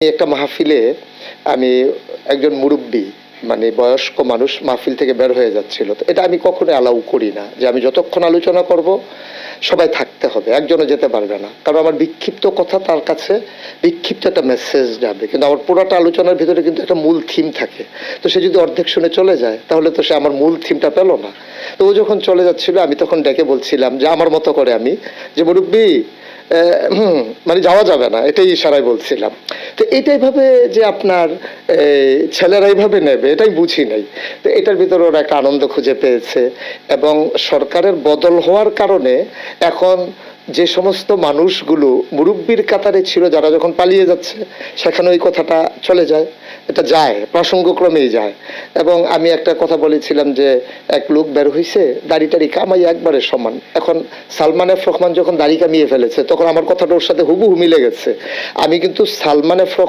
একটা মাহফিলে আমি একজন মুরব্বী মানে বয়স্ক মানুষ মাহফিল থেকে বের হয়ে যাচ্ছিল, তো এটা আমি কখনো অ্যালাউ করি না যে আমি যতক্ষণ আলোচনা করব সবাই থাকতে হবে, একজনও যেতে পারবে না, কারণ আমার বিক্ষিপ্ত কথা তার কাছে বিক্ষিপ্ত একটা মেসেজ যাবে, কিন্তু আমার পুরোটা আলোচনার ভিতরে কিন্তু একটা মূল থিম থাকে। তো সে যদি অর্ধেক শুনে চলে যায় তাহলে তো সে আমার মূল থিমটা পেল না। তো ও যখন চলে যাচ্ছিল আমি তখন ডেকে বলছিলাম যে আমার মতো করে আমি যে মুরব্বী মানে যাওয়া যাবে না, এটাই ইশারায় বলছিলাম। তো এটাই ভাবে যে আপনার ছেলেরা এইভাবে নেবে এটাই বুঝি নাই। তো এটার ভিতরে ওরা একটা আনন্দ খুঁজে পেয়েছে, এবং সরকারের বদল হওয়ার কারণে এখন যে সমস্ত মানুষগুলো মুরব্বীর কাতারে ছিল যারা যখন পালিয়ে যাচ্ছে সেখানে ওই কথাটা চলে যায়, এটা যায় প্রসঙ্গক্রমেই যায়। এবং আমি একটা কথা বলেছিলাম যে এক লোক বের হইছে দাড়ি টাড়ি কামাই একবারে সমান, এখন সালমান এফ রহমান যখন দাড়ি কামিয়ে ফেলেছে তখন আমার কথাটা ওর সাথে হুবহু মিলে গেছে। আমি কিন্তু সালমান এফ রহমান